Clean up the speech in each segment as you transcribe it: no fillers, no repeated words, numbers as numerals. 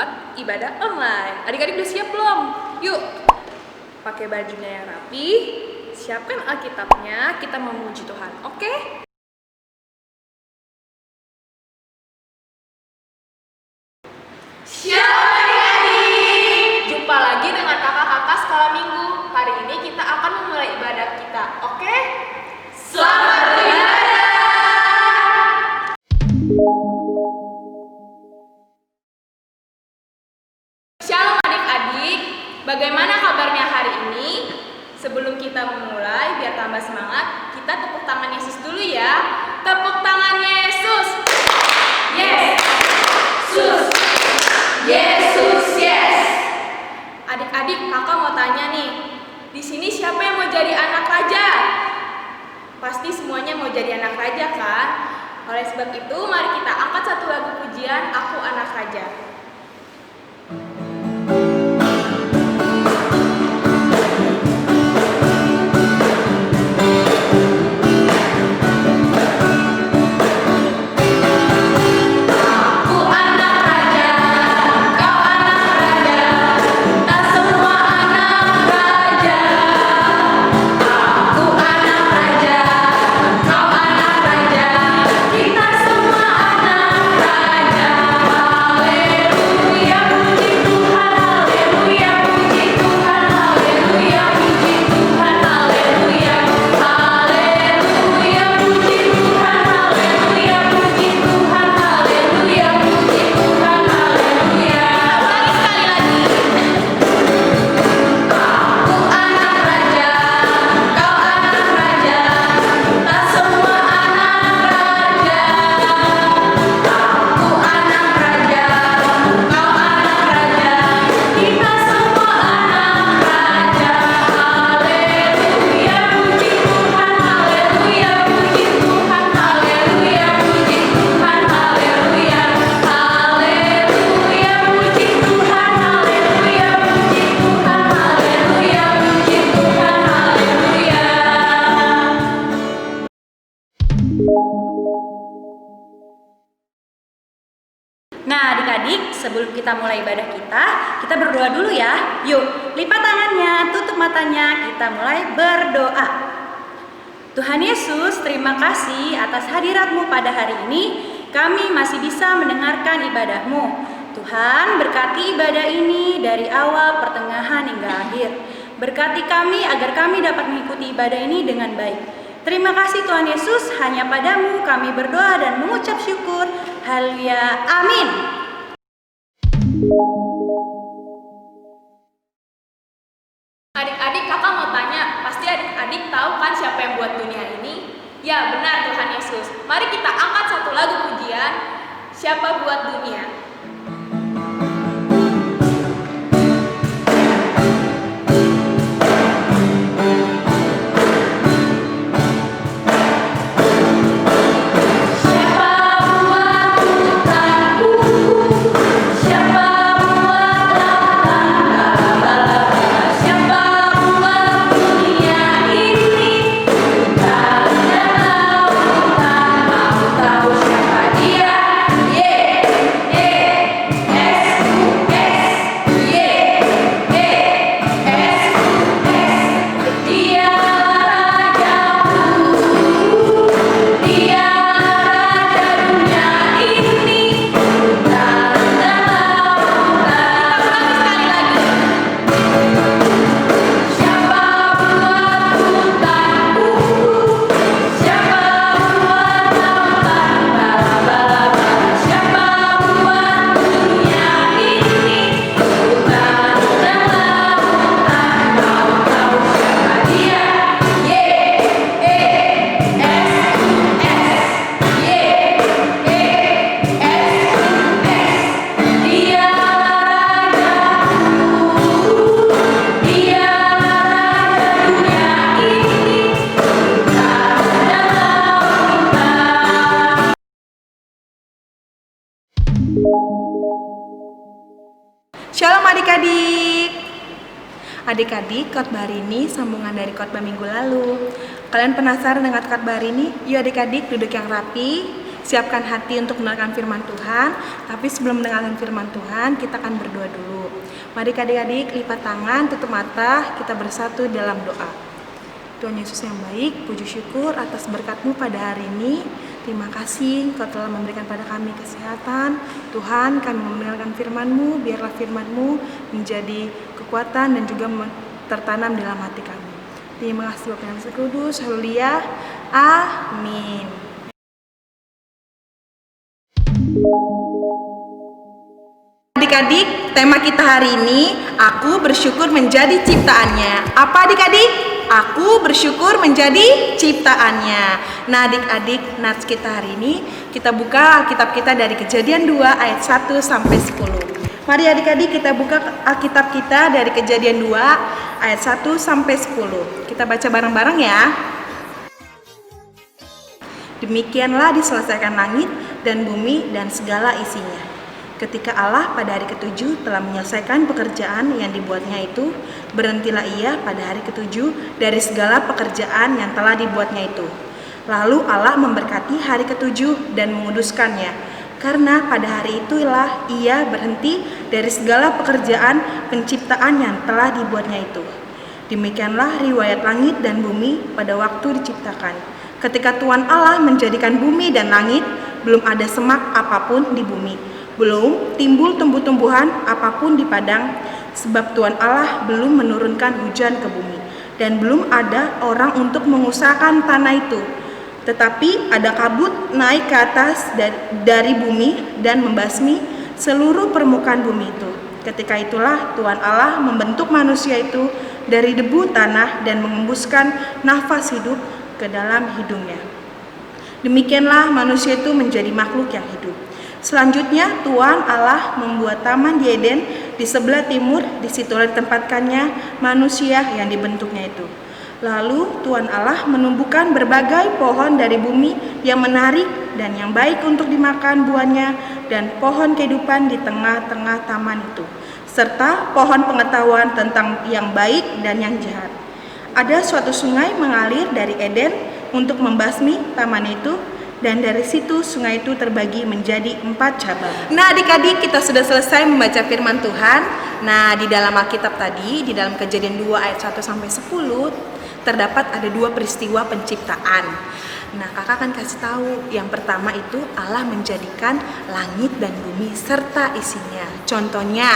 buat ibadah online. Adik-adik udah siap belum? Yuk, pakai bajunya yang rapi, siapkan Alkitabnya, kita memuji Tuhan, oke? Shalom adik-adik! Jumpa lagi dengan kakak-kakak sekolah minggu. Hari ini kita akan memulai ibadah kita, oke? Selamat beribadah! Shalom adik-adik, bagaimana kabarnya hari ini? Sebelum kita memulai, biar tambah semangat, kita tepuk tangan Yesus dulu ya. Tepuk tangan Yesus! Yes! Yesus! Yesus, yes! Adik-adik, kakak mau tanya nih, di sini siapa yang mau jadi anak raja? Pasti semuanya mau jadi anak raja kan? Oleh sebab itu, mari kita angkat satu lagu pujian, Aku Anak Raja. Nah adik-adik, sebelum kita mulai ibadah kita berdoa dulu ya. Yuk, lipat tangannya, tutup matanya, kita mulai berdoa. Tuhan Yesus, terima kasih atas hadirat-Mu pada hari ini. Kami masih bisa mendengarkan ibadah-Mu. Tuhan, berkati ibadah ini dari awal, pertengahan, hingga akhir. Berkati kami agar kami dapat mengikuti ibadah ini dengan baik. Terima kasih Tuhan Yesus, hanya padamu kami berdoa dan mengucap syukur. Haleluya, amin. Adik-adik, kakak mau tanya, pasti adik-adik tahu kan siapa yang buat dunia ini? Ya benar, Tuhan Yesus. Mari kita angkat satu lagu pujian, Siapa Buat Dunia. Shalom adik-adik. Adik-adik, khotbah hari ini sambungan dari khotbah minggu lalu. Kalian penasaran dengan khotbah hari ini? Yuk adik-adik duduk yang rapi, siapkan hati untuk mendengarkan firman Tuhan. Tapi sebelum mendengarkan firman Tuhan, kita akan berdoa dulu. Mari adik-adik lipat tangan, tutup mata, kita bersatu dalam doa. Tuhan Yesus yang baik, puji syukur atas berkat-Mu pada hari ini. Terima kasih Engkau telah memberikan pada kami kesehatan. Tuhan, kami mendengarkan firman-Mu, biarlah firman-Mu menjadi kekuatan dan juga tertanam dalam hati kami. Terima kasih Bapa yang Kudus, haleluya, amin. Adik-adik, tema kita hari ini, aku bersyukur menjadi ciptaannya. Apa adik-adik? Aku bersyukur menjadi ciptaannya. Nah adik-adik, nats kita hari ini, kita buka Alkitab kita dari Kejadian 2 ayat 1 sampai 10. Mari adik-adik kita buka Alkitab kita dari Kejadian 2 ayat 1 sampai 10. Kita baca bareng-bareng ya. Demikianlah diselesaikan langit dan bumi dan segala isinya. Ketika Allah pada hari ketujuh telah menyelesaikan pekerjaan yang dibuatnya itu, berhentilah ia pada hari ketujuh dari segala pekerjaan yang telah dibuatnya itu. Lalu Allah memberkati hari ketujuh dan menguduskannya, karena pada hari itulah ia berhenti dari segala pekerjaan penciptaan yang telah dibuatnya itu. Demikianlah riwayat langit dan bumi pada waktu diciptakan. Ketika Tuhan Allah menjadikan bumi dan langit, belum ada semak apapun di bumi. Belum timbul tumbuh-tumbuhan apapun di padang, sebab Tuhan Allah belum menurunkan hujan ke bumi, dan belum ada orang untuk mengusahakan tanah itu. Tetapi ada kabut naik ke atas dari bumi dan membasmi seluruh permukaan bumi itu. Ketika itulah Tuhan Allah membentuk manusia itu dari debu tanah dan mengembuskan nafas hidup ke dalam hidungnya. Demikianlah manusia itu menjadi makhluk yang hidup. Selanjutnya Tuhan Allah membuat taman di Eden di sebelah timur, di situlah ditempatkannya manusia yang dibentuknya itu. Lalu Tuhan Allah menumbuhkan berbagai pohon dari bumi yang menarik dan yang baik untuk dimakan buahnya, dan pohon kehidupan di tengah-tengah taman itu, serta pohon pengetahuan tentang yang baik dan yang jahat. Ada suatu sungai mengalir dari Eden untuk membasmi taman itu, dan dari situ sungai itu terbagi menjadi 4 cabang. Nah adik-adik, kita sudah selesai membaca firman Tuhan. Nah di dalam Alkitab tadi, di dalam Kejadian 2 ayat 1 sampai 10, terdapat ada 2 peristiwa penciptaan. Nah kakak akan kasih tahu. Yang pertama itu Allah menjadikan langit dan bumi serta isinya. Contohnya,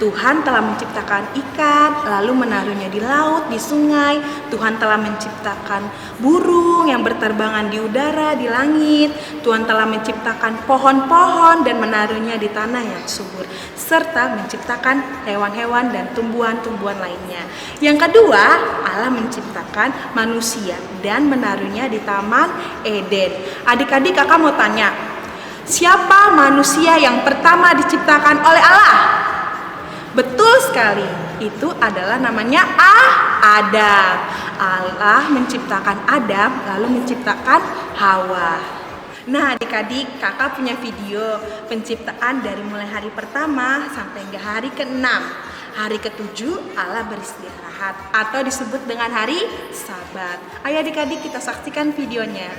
Tuhan telah menciptakan ikan, lalu menaruhnya di laut, di sungai. Tuhan telah menciptakan burung yang berterbangan di udara, di langit. Tuhan telah menciptakan pohon-pohon dan menaruhnya di tanah yang subur, serta menciptakan hewan-hewan dan tumbuhan-tumbuhan lainnya. Yang kedua, Allah menciptakan manusia dan menaruhnya di Taman Eden. Adik-adik, kakak mau tanya, siapa manusia yang pertama diciptakan oleh Allah? Betul sekali, itu adalah namanya Adam. Allah menciptakan Adam, lalu menciptakan Hawa. Nah adik-adik, kakak punya video penciptaan dari mulai hari pertama sampai hingga hari ke-6. Hari ke-7 Allah beristirahat atau disebut dengan hari Sabat. Ayo adik-adik kita saksikan videonya.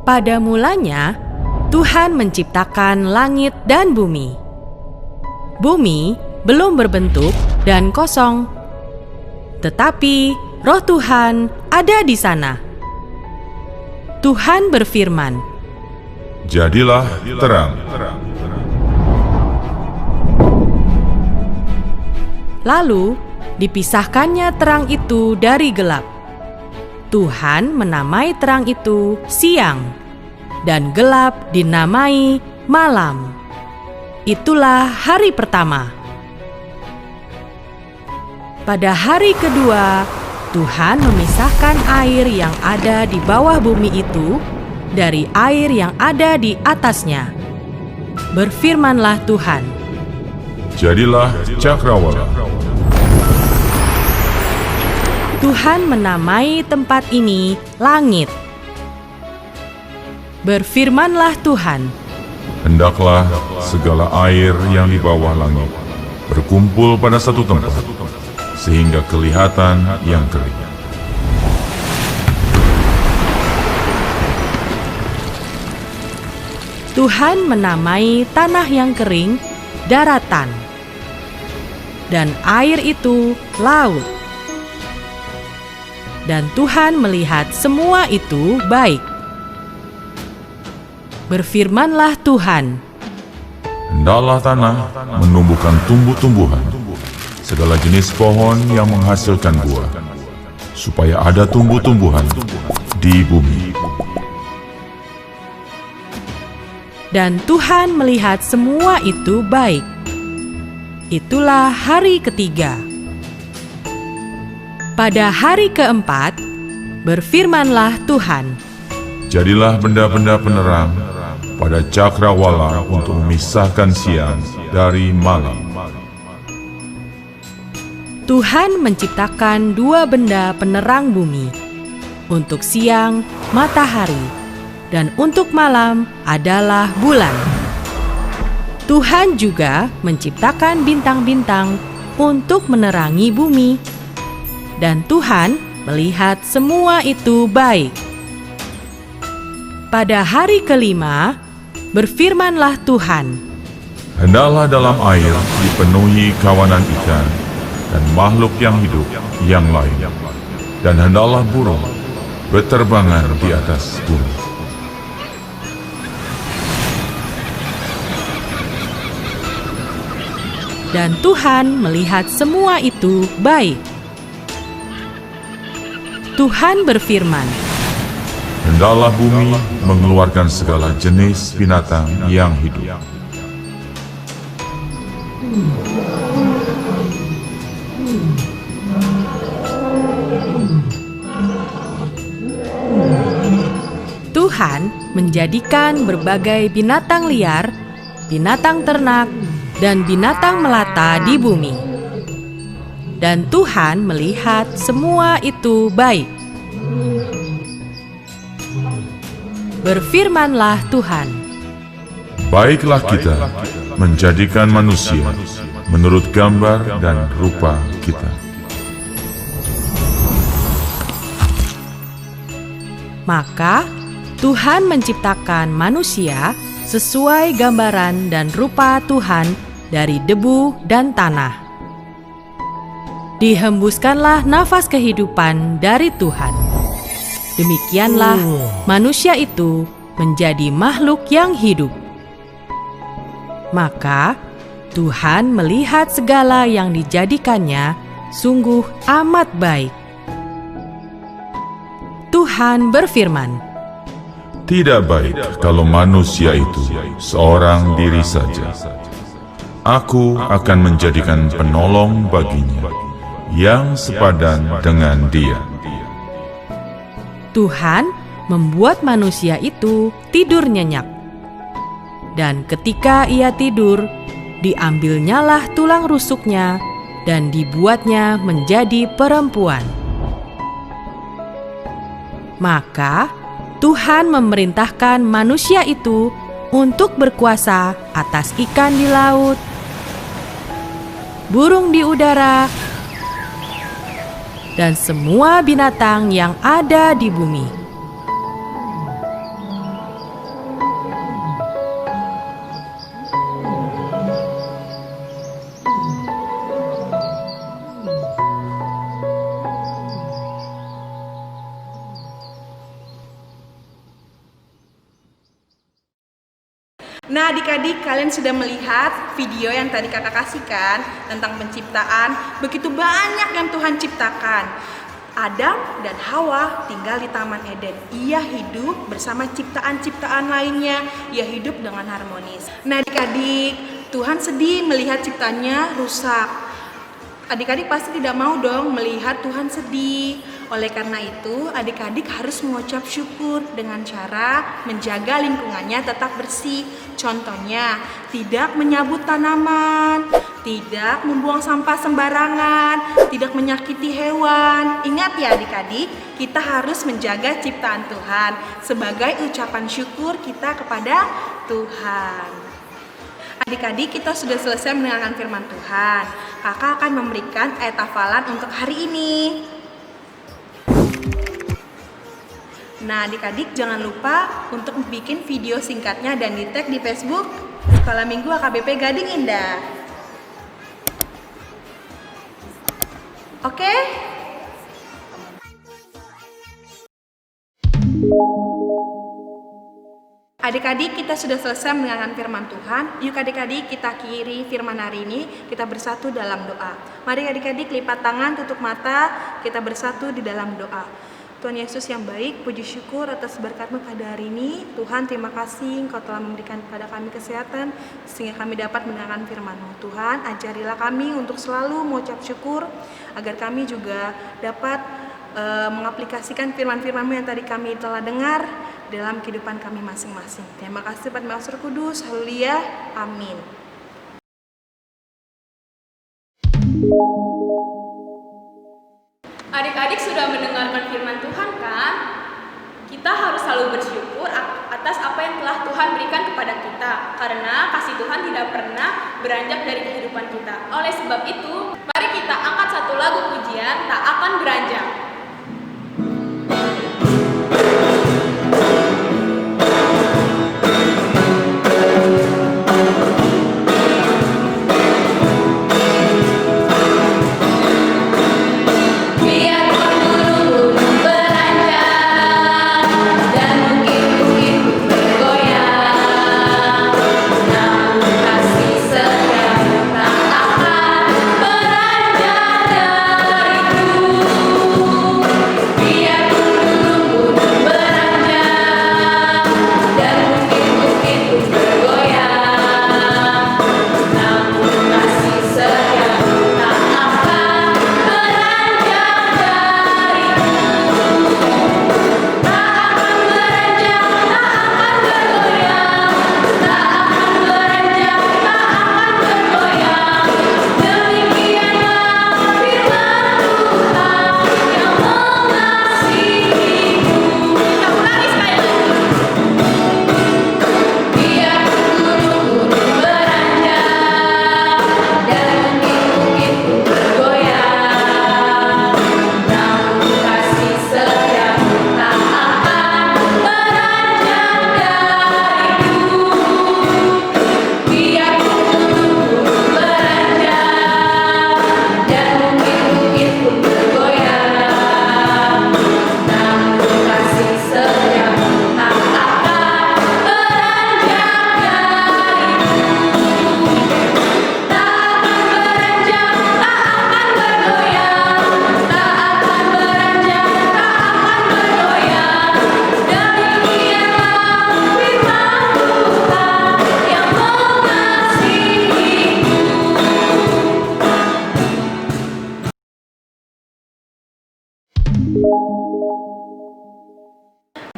Pada mulanya, Tuhan menciptakan langit dan bumi. Bumi belum berbentuk dan kosong, tetapi Roh Tuhan ada di sana. Tuhan berfirman, "Jadilah terang." Lalu dipisahkannya terang itu dari gelap. Tuhan menamai terang itu siang, dan gelap dinamai malam. Itulah hari pertama. Pada hari kedua, Tuhan memisahkan air yang ada di bawah bumi itu dari air yang ada di atasnya. Berfirmanlah Tuhan, "Jadilah cakrawala." Tuhan menamai tempat ini langit. Berfirmanlah Tuhan, Hendaklah segala air yang di bawah langit berkumpul pada satu tempat, sehingga kelihatan yang kering. Tuhan menamai tanah yang kering daratan, dan air itu laut. Dan Tuhan melihat semua itu baik. Berfirmanlah Tuhan, Hendaklah tanah menumbuhkan tumbuh-tumbuhan, segala jenis pohon yang menghasilkan buah, supaya ada tumbuh-tumbuhan di bumi. dan Tuhan melihat semua itu baik. Itulah hari ketiga. Pada hari keempat, berfirmanlah Tuhan, Jadilah benda-benda penerang pada cakrawala untuk memisahkan siang dari malam. Tuhan menciptakan dua benda penerang bumi, untuk siang matahari, dan untuk malam adalah bulan. Tuhan juga menciptakan bintang-bintang untuk menerangi bumi, dan Tuhan melihat semua itu baik. Pada hari kelima, berfirmanlah Tuhan, Hendaklah dalam air dipenuhi kawanan ikan dan makhluk yang hidup yang lain, dan hendaklah burung berterbangan di atas bumi. dan Tuhan melihat semua itu baik. Tuhan berfirman, Hendaklah bumi mengeluarkan segala jenis binatang yang hidup. Tuhan menjadikan berbagai binatang liar, binatang ternak, dan binatang melata di bumi. Dan Tuhan melihat semua itu baik. Berfirmanlah Tuhan, Baiklah kita menjadikan manusia menurut gambar dan rupa kita. maka Tuhan menciptakan manusia sesuai gambaran dan rupa Tuhan dari debu dan tanah. Dihembuskanlah nafas kehidupan dari Tuhan. Demikianlah manusia itu menjadi makhluk yang hidup. Maka Tuhan melihat segala yang dijadikannya sungguh amat baik. Tuhan berfirman, Tidak baik kalau manusia itu seorang diri saja. Aku akan menjadikan penolong baginya yang sepadan dengan dia. Tuhan membuat manusia itu tidur nyenyak. Dan ketika ia tidur, diambilnyalah tulang rusuknya dan dibuatnya menjadi perempuan. Maka Tuhan memerintahkan manusia itu untuk berkuasa atas ikan di laut, burung di udara, dan semua binatang yang ada di bumi. Nah, adik-adik, kalian sudah melihat video yang tadi kakak kasihkan tentang penciptaan. Begitu banyak yang Tuhan ciptakan. Adam dan Hawa tinggal di Taman Eden. Ia hidup bersama ciptaan-ciptaan lainnya. Ia hidup dengan harmonis. Nah, adik-adik, Tuhan sedih melihat ciptanya rusak. Adik-adik pasti tidak mau dong melihat Tuhan sedih. Oleh karena itu, adik-adik harus mengucap syukur dengan cara menjaga lingkungannya tetap bersih. Contohnya, tidak menyabut tanaman, tidak membuang sampah sembarangan, tidak menyakiti hewan. Ingat ya adik-adik, kita harus menjaga ciptaan Tuhan sebagai ucapan syukur kita kepada Tuhan. Adik-adik, kita sudah selesai mendengarkan firman Tuhan. Kakak akan memberikan ayat hafalan untuk hari ini. Nah, adik-adik jangan lupa untuk bikin video singkatnya dan di-tag di Facebook Sekolah Minggu AKBP Gading Indah. Oke? Adik-adik, kita sudah selesai mendengarkan firman Tuhan. Yuk adik-adik, kita akhiri firman hari ini. Kita bersatu dalam doa. Mari adik-adik lipat tangan, tutup mata. Kita bersatu di dalam doa. Tuhan Yesus yang baik, puji syukur atas berkat-Mu pada hari ini. Tuhan, terima kasih Engkau telah memberikan kepada kami kesehatan sehingga kami dapat mendengarkan firman-Mu. Tuhan, ajarilah kami untuk selalu mengucap syukur agar kami juga dapat mengaplikasikan firman-firman-Mu yang tadi kami telah dengar dalam kehidupan kami masing-masing. Terima kasih pada Master Kudus. Haleluya. Amin. Adik-adik sudah mendengarkan firman Tuhan kan? Kita harus selalu bersyukur atas apa yang telah Tuhan berikan kepada kita, karena kasih Tuhan tidak pernah beranjak dari kehidupan kita. Oleh sebab itu, mari kita angkat satu lagu pujian, Tak Akan Beranjak.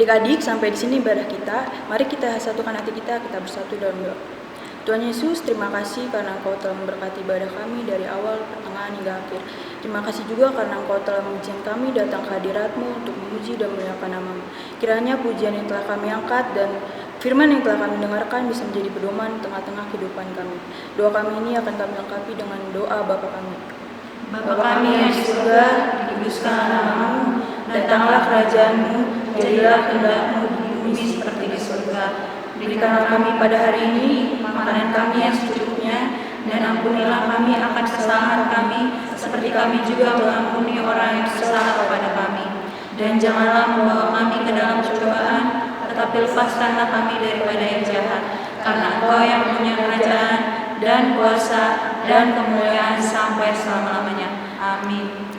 Adik-adik, sampai di sini ibadah kita. Mari kita satukan hati kita bersatu dalam doa. Tuhan Yesus, terima kasih karena Engkau telah memberkati ibadah kami dari awal, pertengahan, hingga akhir. Terima kasih juga karena Engkau telah mengizinkan kami datang ke hadirat-Mu untuk memuji dan memuliakan nama-Mu. Kiranya pujian yang telah kami angkat dan firman yang telah kami dengarkan bisa menjadi pedoman tengah-tengah kehidupan kami. Doa kami ini akan kami lengkapi dengan doa Bapa kami. Bapa kami yang di surga, dikuduskanlah nama-Mu, datanglah kerajaan-Mu, jadilah kehendak-Mu di bumi seperti di surga. Berikanlah kami pada hari ini makanan kami yang secukupnya, dan ampunilah kami akan kesalahan kami, seperti kami juga mengampuni orang yang bersalah kepada kami. Dan janganlah membawa kami ke dalam cobaan, tetapi lepaskanlah kami daripada yang jahat. Karena Engkau yang punya kerajaan dan kuasa dan kemuliaan sampai selama-lamanya. Amin.